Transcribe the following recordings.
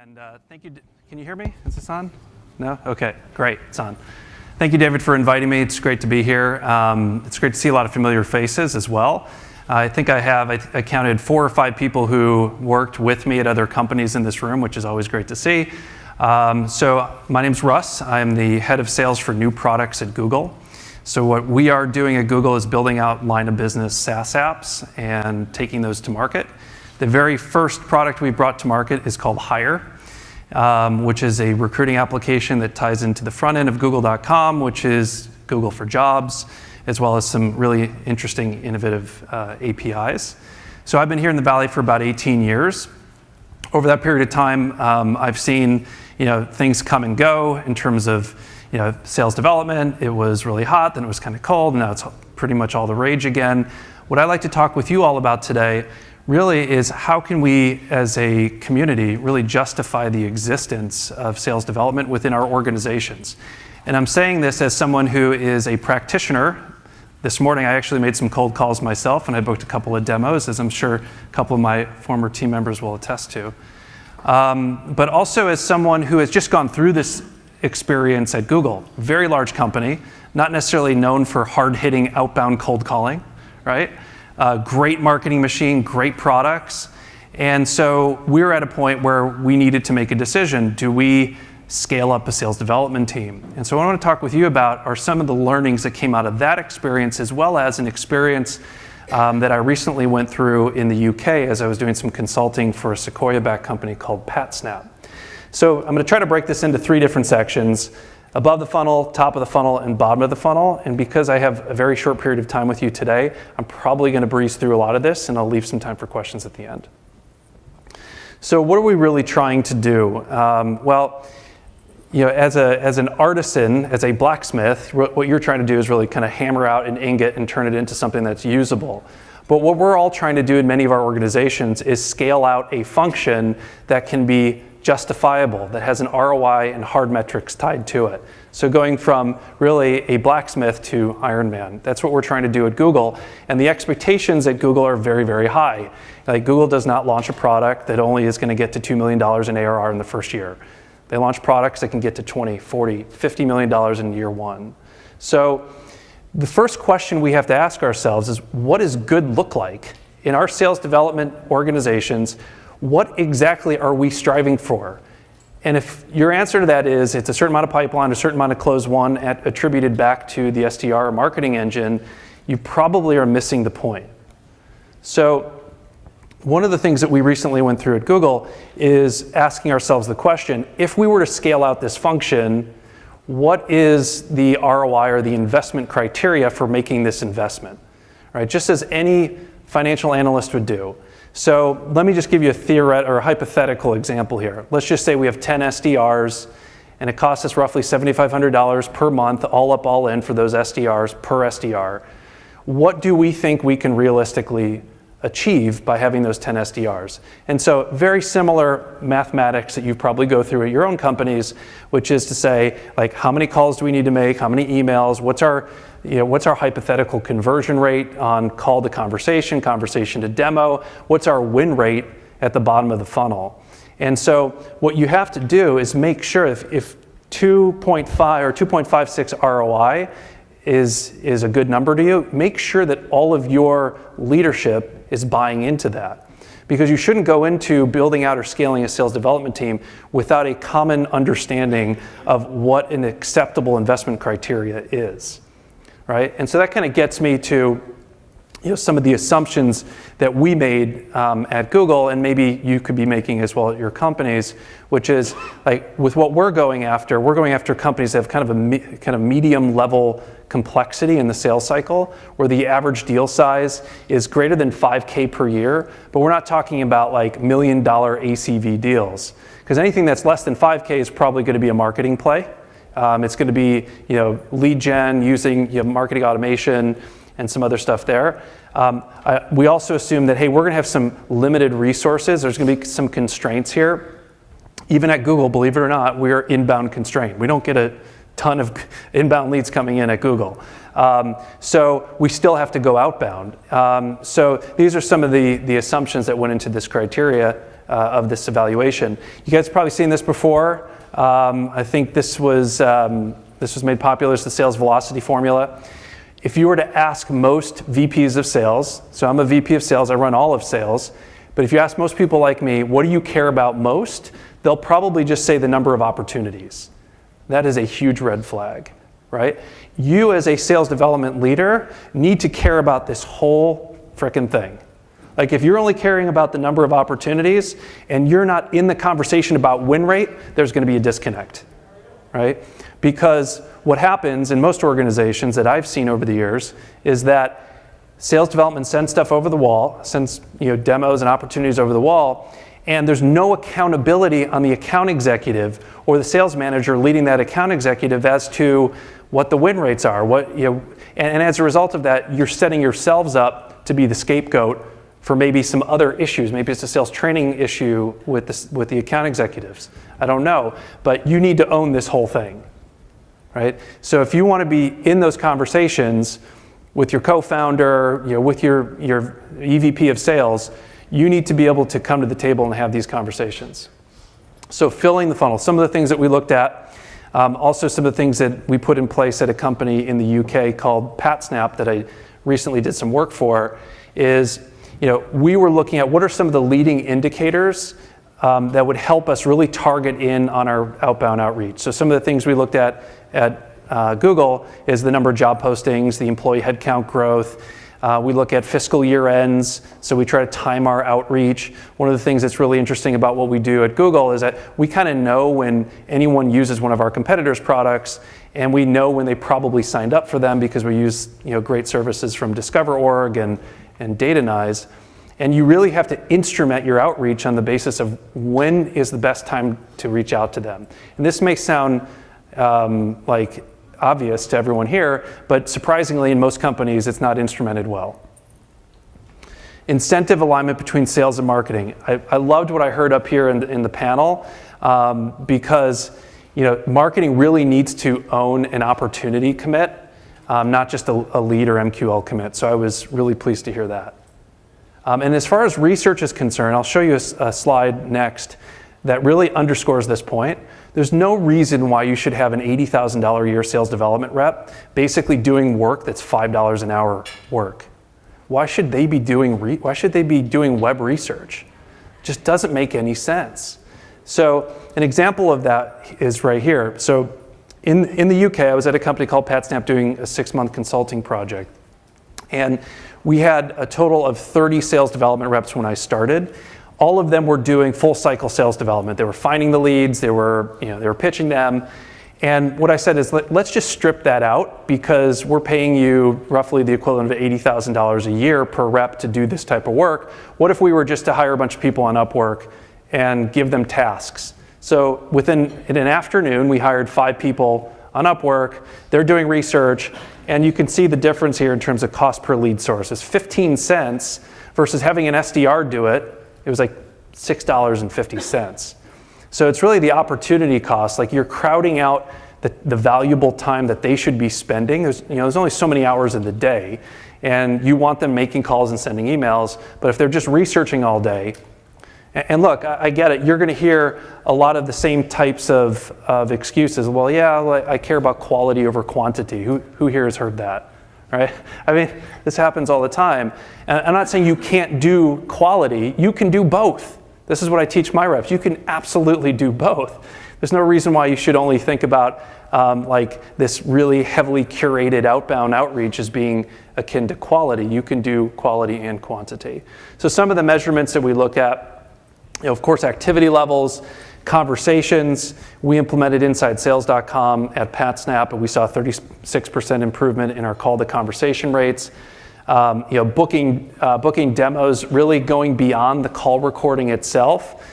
And thank you. Can you hear me? Is this on? No? Okay, great. It's on. Thank you, David, for inviting me. It's great to be here. It's great to see a lot of familiar faces as well. I think I counted 4 or 5 people who worked with me at other companies in this room, which is always great to see. So my name's Russ. I'm the head of sales for new products at Google. So what we are doing at Google is building out line of business SaaS apps and taking those to market. The very first product we brought to market is called Hire, which is a recruiting application that ties into the front end of Google.com, which is Google for Jobs, as well as some really interesting, innovative APIs. So I've been here in the Valley for about 18 years. Over that period of time, I've seen things come and go in terms of sales development. It was really hot, then it was kind of cold, and now it's pretty much all the rage again. What I'd like to talk with you all about today really is how can we as a community really justify the existence of sales development within our organizations. And I'm saying this as someone who is a practitioner. This morning I actually made some cold calls myself and I booked a couple of demos, as I'm sure a couple of my former team members will attest to. But also as someone who has just gone through this experience at Google, very large company, not necessarily known for hard-hitting outbound cold calling, right? Great marketing machine, great products. And so we're at a point where we needed to make a decision. Do we scale up a sales development team? And so what I want to talk with you about are some of the learnings that came out of that experience, as well as an experience that I recently went through in the UK as I was doing some consulting for a Sequoia-backed company called PatSnap. So I'm going to try to break this into 3 different sections: above the funnel, top of the funnel, and bottom of the funnel. And because I have a very short period of time with you today, I'm probably going to breeze through a lot of this, and I'll leave some time for questions at the end. So what are we really trying to do? As an artisan, as a blacksmith, what you're trying to do is really kind of hammer out an ingot and turn it into something that's usable. But what we're all trying to do in many of our organizations is scale out a function that can be justifiable, that has an ROI and hard metrics tied to it. So going from really a blacksmith to Iron Man, that's what we're trying to do at Google. And the expectations at Google are very, very high. Like, Google does not launch a product that only is going to get to $2 million in ARR in the first year. They launch products that can get to $20, $40, $50 million in year 1. So the first question we have to ask ourselves is, what does good look like? In our sales development organizations, what exactly are we striving for? And if your answer to that is it's a certain amount of pipeline, a certain amount of close won attributed back to the SDR or marketing engine, you probably are missing the point. So one of the things that we recently went through at Google is asking ourselves the question, if we were to scale out this function, what is the ROI or the investment criteria for making this investment? Right? Just as any financial analyst would do. So let me just give you a theoretical or a hypothetical example here. Let's just say we have 10 SDRs and it costs us roughly $7,500 per month, all up, all in for those SDRs per SDR. What do we think we can realistically achieve by having those 10 SDRs? And so very similar mathematics that you probably go through at your own companies, which is to say, like, how many calls do we need to make? How many emails? What's our hypothetical conversion rate on call to conversation, conversation to demo? What's our win rate at the bottom of the funnel? And so what you have to do is make sure if 2.5 or 2.56 ROI is a good number to you, make sure that all of your leadership is buying into that. Because you shouldn't go into building out or scaling a sales development team without a common understanding of what an acceptable investment criteria is. Right? And so that kind of gets me to some of the assumptions that we made at Google, and maybe you could be making as well at your companies, which is, like, with what we're going after companies that have kind of medium level complexity in the sales cycle, where the average deal size is greater than $5K per year, but we're not talking about like $1 million ACV deals, because anything that's less than $5K is probably going to be a marketing play. It's going to be lead gen using marketing automation and some other stuff there. We also assume that, hey, we're going to have some limited resources. There's going to be some constraints here. Even at Google, believe it or not, we are inbound constrained. We don't get a ton of inbound leads coming in at Google. So we still have to go outbound. So these are some of the assumptions that went into this criteria of this evaluation. You guys have probably seen this before. I think this was made popular as the sales velocity formula. If you were to ask most VPs of sales, so I'm a VP of sales, I run all of sales, but if you ask most people like me, what do you care about most? They'll probably just say the number of opportunities. That is a huge red flag, right? You as a sales development leader need to care about this whole frickin' thing. Like if you're only caring about the number of opportunities and you're not in the conversation about win rate, there's going to be a disconnect, right? Because what happens in most organizations that I've seen over the years is that sales development sends stuff over the wall, sends demos and opportunities over the wall, and there's no accountability on the account executive or the sales manager leading that account executive as to what the win rates are. And as a result of that, you're setting yourselves up to be the scapegoat for maybe some other issues. Maybe it's a sales training issue with the account executives. I don't know, but you need to own this whole thing, right? So if you want to be in those conversations with your co-founder, with your EVP of sales, you need to be able to come to the table and have these conversations. So filling the funnel, some of the things that we looked at, also some of the things that we put in place at a company in the UK called PatSnap that I recently did some work for, is we were looking at what are some of the leading indicators that would help us really target in on our outbound outreach. So some of the things we looked at Google is the number of job postings, the employee headcount growth. We look at fiscal year ends, so we try to time our outreach. One of the things that's really interesting about what we do at Google is that we kind of know when anyone uses one of our competitors' products, and we know when they probably signed up for them because we use great services from Discover.org and Datanyze. And you really have to instrument your outreach on the basis of when is the best time to reach out to them. And this may sound like obvious to everyone here, but surprisingly in most companies it's not instrumented well. Incentive alignment between sales and marketing. I loved what I heard up here in the panel because marketing really needs to own an opportunity commit, not just a lead or MQL commit. So I was really pleased to hear that. And as far as research is concerned, I'll show you a slide next that really underscores this point. There's no reason why you should have an $80,000 a year sales development rep basically doing work that's $5 an hour work. Why should they be doing web research? Just doesn't make any sense. So an example of that is right here. So in the UK, I was at a company called PatSnap doing a 6-month consulting project. And we had a total of 30 sales development reps when I started. All of them were doing full cycle sales development. They were finding the leads, they were pitching them. And what I said is, let's just strip that out because we're paying you roughly the equivalent of $80,000 a year per rep to do this type of work. What if we were just to hire a bunch of people on Upwork and give them tasks? So in an afternoon, we hired 5 people on Upwork. They're doing research, and you can see the difference here in terms of cost per lead source. It's 15 cents versus having an SDR do it. It was like $6.50. So it's really the opportunity cost. Like you're crowding out the valuable time that they should be spending. There's only so many hours in the day, and you want them making calls and sending emails. But if they're just researching all day, and look, I get it. You're going to hear a lot of the same types of excuses. Well, yeah, I care about quality over quantity. Who here has heard that? Right? I mean, this happens all the time. And I'm not saying you can't do quality. You can do both. This is what I teach my reps. You can absolutely do both. There's no reason why you should only think about this really heavily curated outbound outreach as being akin to quality. You can do quality and quantity. So some of the measurements that we look at, of course, activity levels, conversations. We implemented InsideSales.com at PatSnap, and we saw 36% improvement in our call to conversation rates. Booking demos, really going beyond the call recording itself.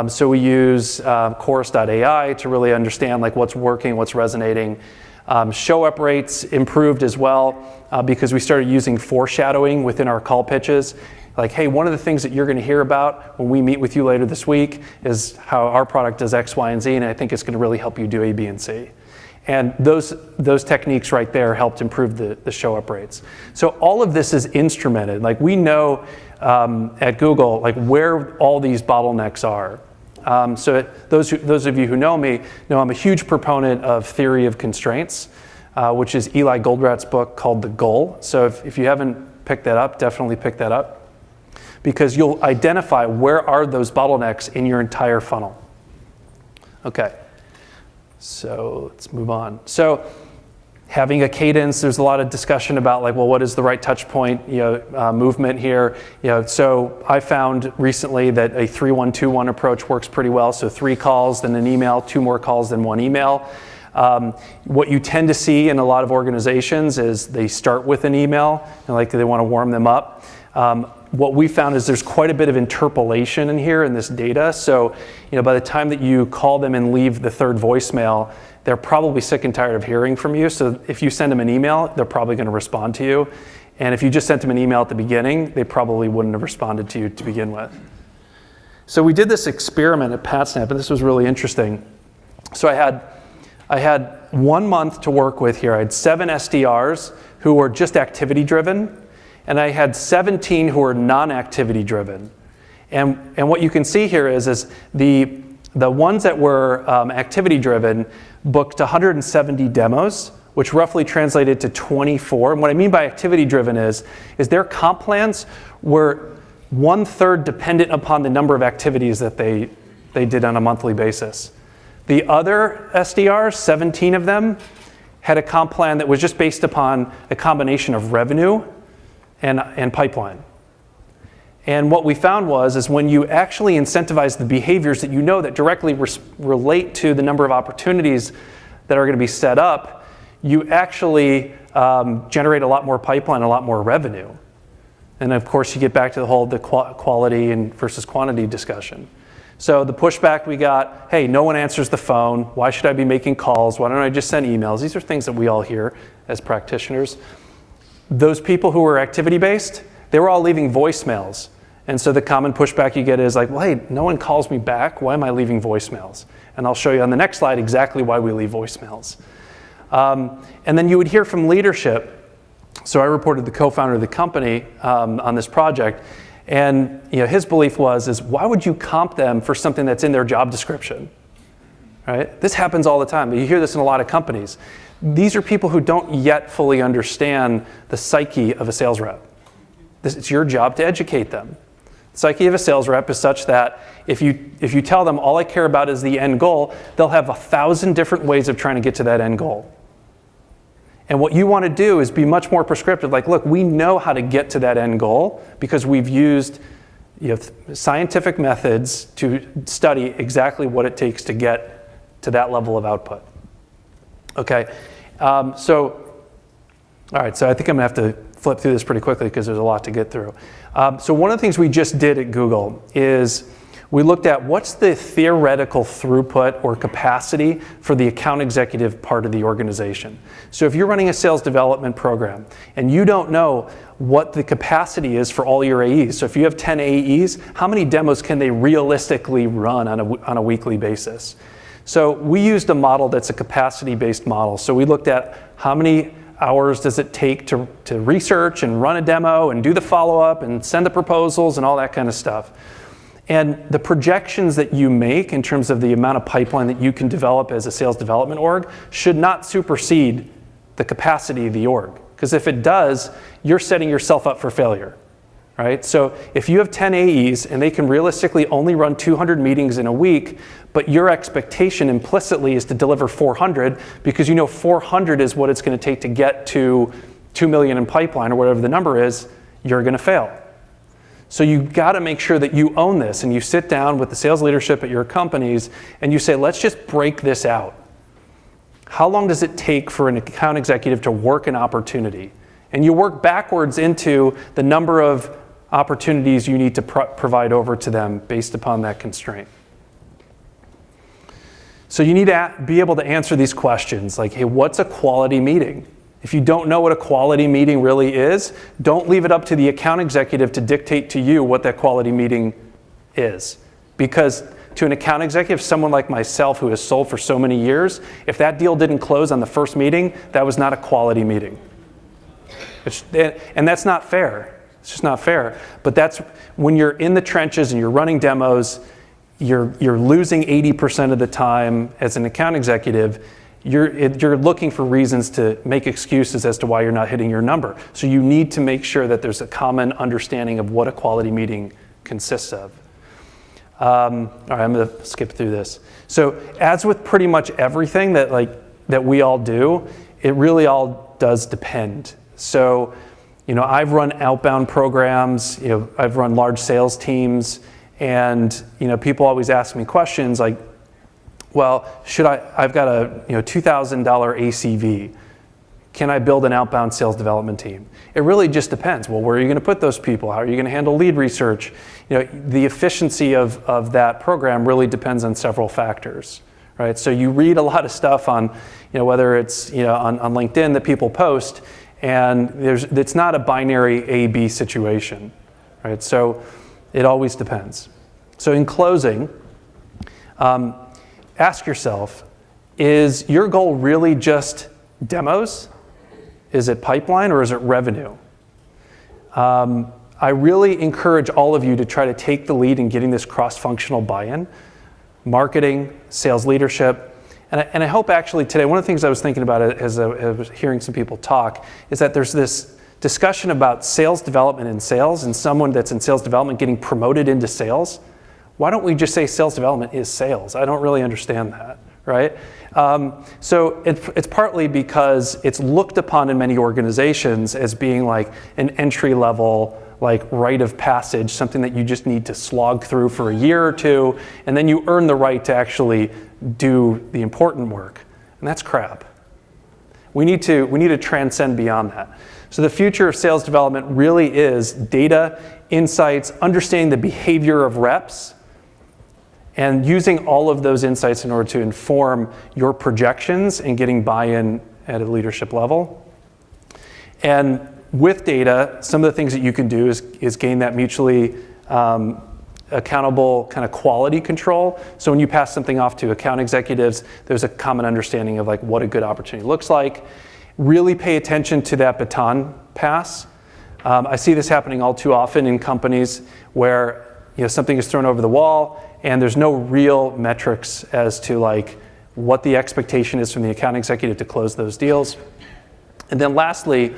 So we use Chorus.ai to really understand what's working, what's resonating. Show up rates improved as well because we started using foreshadowing within our call pitches. Like, hey, one of the things that you're going to hear about when we meet with you later this week is how our product does X, Y, and Z, and I think it's going to really help you do A, B, and C. And those techniques right there helped improve the show-up rates. So all of this is instrumented. Like we know at Google, like where all these bottlenecks are. Those of you who know me know I'm a huge proponent of theory of constraints, which is Eli Goldratt's book called The Goal. So if you haven't picked that up, definitely pick that up, because you'll identify where are those bottlenecks in your entire funnel. Okay, so let's move on. So having a cadence, there's a lot of discussion about like, well, what is the right touch point, movement here? So I found recently that a 3-1-2-1 approach works pretty well. So 3 calls, then an email, 2 more calls, then 1 email. What you tend to see in a lot of organizations is they start with an email, and like they want to warm them up. What we found is there's quite a bit of interpolation in here in this data. So, by the time that you call them and leave the 3rd voicemail, they're probably sick and tired of hearing from you. So if you send them an email, they're probably going to respond to you. And if you just sent them an email at the beginning, they probably wouldn't have responded to you to begin with. So we did this experiment at PatSnap, and this was really interesting. So I had 1 month to work with here. I had 7 SDRs who were just activity driven, and I had 17 who were non-activity driven. And what you can see here is the ones that were activity driven booked 170 demos, which roughly translated to 24. And what I mean by activity driven is their comp plans were 1/3 dependent upon the number of activities that they did on a monthly basis. The other SDRs, 17 of them, had a comp plan that was just based upon a combination of revenue and pipeline. And what we found is when you actually incentivize the behaviors that that directly relate to the number of opportunities that are going to be set up, you actually generate a lot more pipeline, a lot more revenue. And of course, you get back to the quality versus quantity discussion. So the pushback we got, hey, no one answers the phone. Why should I be making calls? Why don't I just send emails? These are things that we all hear as practitioners. Those people who were activity-based, they were all leaving voicemails. And so the common pushback you get is like, well, hey, no one calls me back. Why am I leaving voicemails? And I'll show you on the next slide exactly why we leave voicemails. And then you would hear from leadership. So I reported the co-founder of the company on this project. And his belief is why would you comp them for something that's in their job description? Right? This happens all the time. You hear this in a lot of companies. These are people who don't yet fully understand the psyche of a sales rep. It's your job to educate them. The psyche of a sales rep is such that if you tell them all I care about is the end goal, they'll have 1,000 different ways of trying to get to that end goal. And what you want to do is be much more prescriptive. Like, look, we know how to get to that end goal because we've used scientific methods to study exactly what it takes to get to that level of output. Okay, all right, so I think I'm going to have to flip through this pretty quickly because there's a lot to get through. So one of the things we just did at Google is we looked at what's the theoretical throughput or capacity for the account executive part of the organization. So if you're running a sales development program and you don't know what the capacity is for all your AEs, so if you have 10 AEs, how many demos can they realistically run on a weekly basis? So we used a model that's a capacity-based model. So we looked at how many hours does it take to research and run a demo and do the follow-up and send the proposals and all that kind of stuff. And the projections that you make in terms of the amount of pipeline that you can develop as a sales development org should not supersede the capacity of the org. Because if it does, you're setting yourself up for failure, right? So if you have 10 AEs and they can realistically only run 200 meetings in a week, but your expectation implicitly is to deliver 400 because 400 is what it's going to take to get to 2 million in pipeline or whatever the number is, you're going to fail. So you've got to make sure that you own this and you sit down with the sales leadership at your companies and you say, let's just break this out. How long does it take for an account executive to work an opportunity? And you work backwards into the number of opportunities you need to provide over to them based upon that constraint. So you need to be able to answer these questions like, hey, what's a quality meeting? If you don't know what a quality meeting really is, don't leave it up to the account executive to dictate to you what that quality meeting is. Because to an account executive, someone like myself who has sold for so many years, if that deal didn't close on the first meeting, that was not a quality meeting. And that's not fair. It's just not fair. But that's when you're in the trenches and you're running demos, you're losing 80% of the time as an account executive. You're looking for reasons to make excuses as to why you're not hitting your number. So you need to make sure that there's a common understanding of what a quality meeting consists of. All right, I'm going to skip through this. So as with pretty much everything that we all do, it really all does depend. So, I've run outbound programs, I've run large sales teams, and, people always ask me questions like, well, I've got a $2,000 ACV. Can I build an outbound sales development team? It really just depends. Well, where are you going to put those people? How are you going to handle lead research? The efficiency of that program really depends on several factors, right? So you read a lot of stuff on, whether it's on LinkedIn that people post, and it's not a binary A-B situation, right? So it always depends. So in closing, ask yourself, is your goal really just demos? Is it pipeline or is it revenue? I really encourage all of you to try to take the lead in getting this cross-functional buy-in, marketing, sales leadership. And I hope actually today, one of the things I was thinking about as I was hearing some people talk is that there's this discussion about sales development in sales and someone that's in sales development getting promoted into sales. Why don't we just say sales development is sales? I don't really understand that, right? So it's partly because it's looked upon in many organizations as being like an entry level, like rite of passage, something that you just need to slog through for a year or two, and then you earn the right to actually do the important work. And that's crap. We need to transcend beyond that. So the future of sales development really is data, insights, understanding the behavior of reps, and using all of those insights in order to inform your projections and getting buy-in at a leadership level. And with data, some of the things that you can do is gain that mutually accountable kind of quality control. So when you pass something off to account executives, there's a common understanding of like what a good opportunity looks like. Really pay attention to that baton pass. I see this happening all too often in companies where something is thrown over the wall and there's no real metrics as to like what the expectation is from the account executive to close those deals. And then lastly,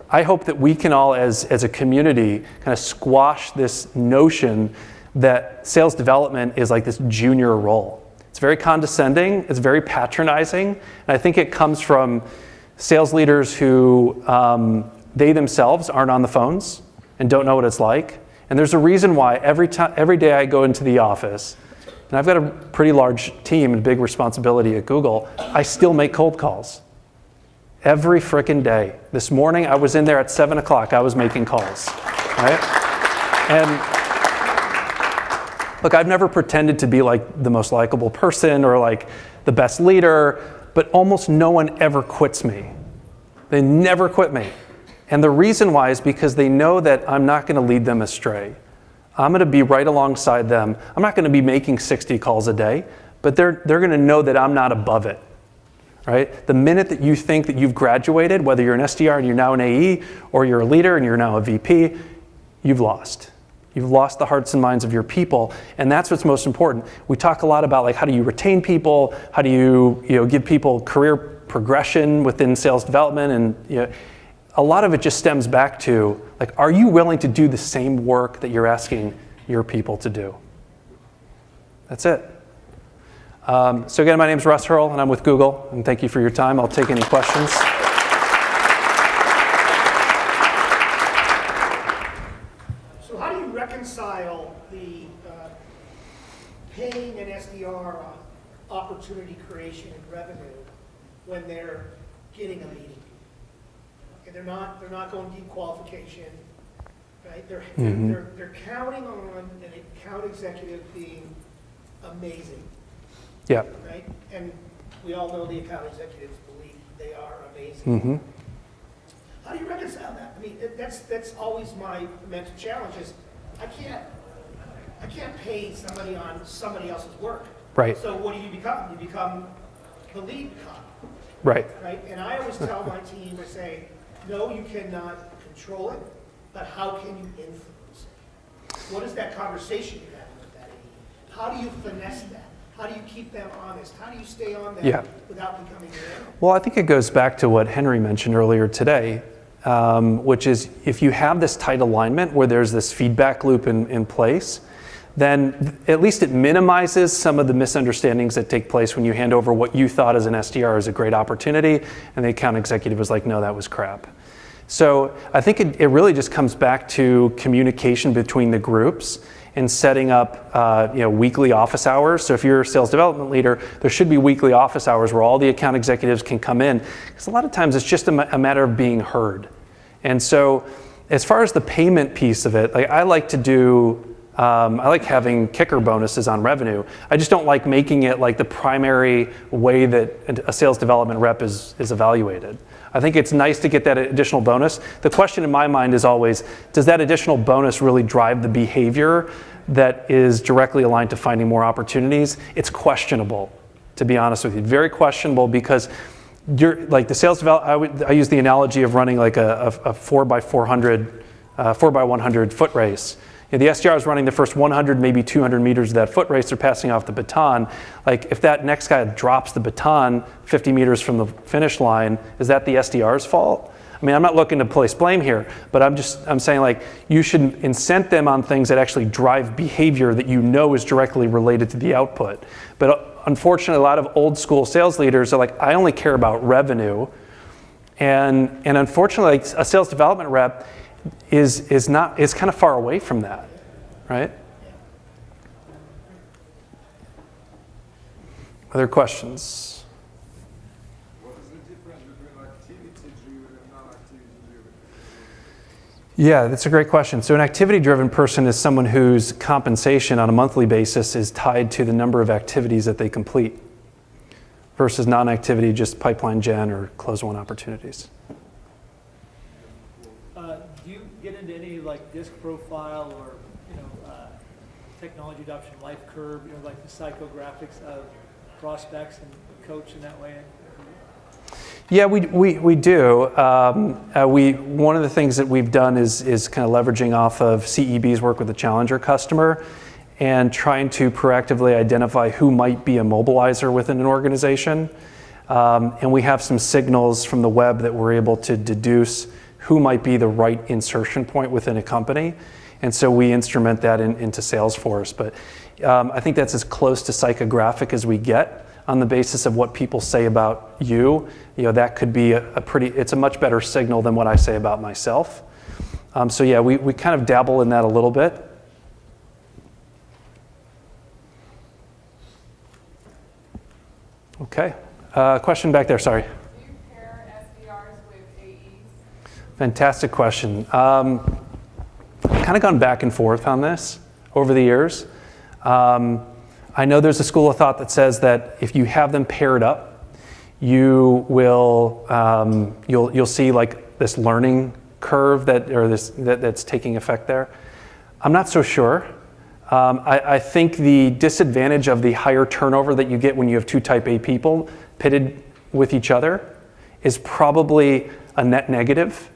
I hope that we can all as a community kind of squash this notion that sales development is like this junior role. It's very condescending, it's very patronizing, and I think it comes from sales leaders who they themselves aren't on the phones and don't know what it's like. And there's a reason why every day I go into the office, and I've got a pretty large team and big responsibility at Google, I still make cold calls. Every frickin' day. This morning I was in there at 7 o'clock, I was making calls, right? And look, I've never pretended to be like the most likable person or like the best leader, but almost no one ever quits me. They never quit me. And the reason why is because they know that I'm not going to lead them astray. I'm going to be right alongside them. I'm not going to be making 60 calls a day, but they're going to know that I'm not above it. Right? The minute that you think that you've graduated, whether you're an SDR and you're now an AE, or you're a leader and you're now a VP, you've lost. You've lost the hearts and minds of your people, and that's what's most important. We talk a lot about like how do you retain people, how do you give people career progression within sales development, and a lot of it just stems back to like, are you willing to do the same work that you're asking your people to do? That's it. So again, my name is Russ Hearl, and I'm with Google, and thank you for your time. I'll take any questions. So how do you reconcile the paying an SDR opportunity creation and revenue when they're getting a meeting? Okay, they're not going deep qualification, right? They're counting on an account executive being amazing. Yeah. Right? And we all know the account executives believe they are amazing. Mm-hmm. How do you reconcile that? I mean, that's always my mental challenge is I can't pay somebody on somebody else's work. Right. So what do you become? You become the lead cop. Right. Right? And I always tell my team, I say, no, you cannot control it. but how can you influence it? What is that conversation you're having with that AE? How do you finesse that? How do you keep them honest? How do you stay on them without becoming their enemy? Well, I think it goes back to what Henry mentioned earlier today, which is if you have this tight alignment where there's this feedback loop in place, then at least it minimizes some of the misunderstandings that take place when you hand over what you thought as an SDR is a great opportunity, and the account executive was like, no, that was crap. So I think it really just comes back to communication between the groups and setting up weekly office hours. So if you're a sales development leader, there should be weekly office hours where all the account executives can come in, because a lot of times it's just a matter of being heard. And so as far as the payment piece of it, like I like to do, I like having kicker bonuses on revenue. I just don't like making it like the primary way that a sales development rep is evaluated. I think it's nice to get that additional bonus. The question in my mind is always, does that additional bonus really drive the behavior that is directly aligned to finding more opportunities? It's questionable, to be honest with you. Very questionable, because you're like the sales development, I use the analogy of running like a 4x400, 4x100 foot race. The SDR is running the first 100, maybe 200 meters of that foot race. They're passing off the baton. Like if that next guy drops the baton 50 meters from the finish line, is that the SDR's fault? I mean, I'm not looking to place blame here, but I'm saying like you should incent them on things that actually drive behavior that you know is directly related to the output. But unfortunately, a lot of old school sales leaders are like, I only care about revenue. And unfortunately, like a sales development rep is kind of far away from that, right? Other questions? What is the difference between activity-driven and non-activity-driven? Yeah, that's a great question. So an activity-driven person is someone whose compensation on a monthly basis is tied to the number of activities that they complete, versus non-activity, just pipeline gen or close-won opportunities. Do you get into any like disc profile or technology adoption life curve, like the psychographics of prospects and coach in that way? Yeah, we do. One of the things that we've done is kind of leveraging off of CEB's work with the challenger customer and trying to proactively identify who might be a mobilizer within an organization. And we have some signals from the web that we're able to deduce who might be the right insertion point within a company. And so we instrument that into Salesforce. But I think that's as close to psychographic as we get on the basis of what people say about you. That could be it's a much better signal than what I say about myself. So yeah, we kind of dabble in that a little bit. Okay, question back there, sorry. Fantastic question. I've kind of gone back and forth on this over the years. I know there's a school of thought that says that if you have them paired up, you will you'll see like this learning curve that's taking effect there. I'm not so sure. I think the disadvantage of the higher turnover that you get when you have two type A people pitted with each other is probably a net negative.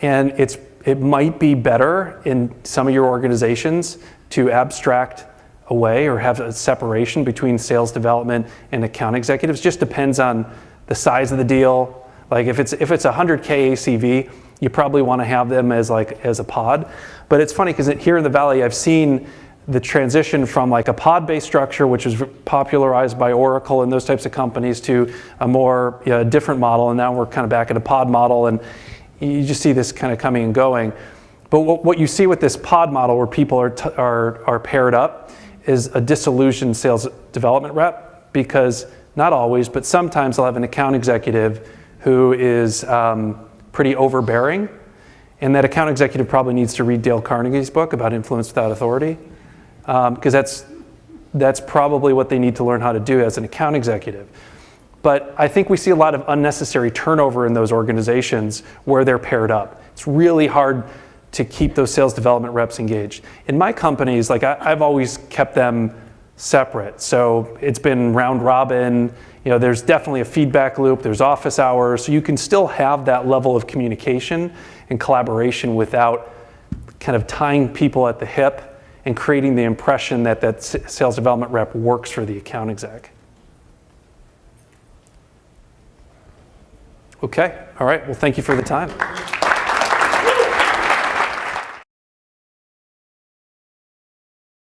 And it might be better in some of your organizations to abstract away or have a separation between sales development and account executives. Just depends on the size of the deal. Like if it's 100K ACV, you probably want to have them as a pod. But it's funny because here in the Valley, I've seen the transition from like a pod-based structure, which was popularized by Oracle and those types of companies, to a more different model. And now we're kind of back at a pod model, and you just see this kind of coming and going. But what you see with this pod model where people are paired up is a disillusioned sales development rep, because not always, but sometimes they'll have an account executive who is pretty overbearing. And that account executive probably needs to read Dale Carnegie's book about influence without authority, because that's probably what they need to learn how to do as an account executive. But I think we see a lot of unnecessary turnover in those organizations where they're paired up. It's really hard to keep those sales development reps engaged. In my companies, like I've always kept them separate. So it's been round robin. You know, there's definitely a feedback loop. There's office hours. So you can still have that level of communication and collaboration without kind of tying people at the hip and creating the impression that that sales development rep works for the account exec. Okay, all right, well, thank you for the time.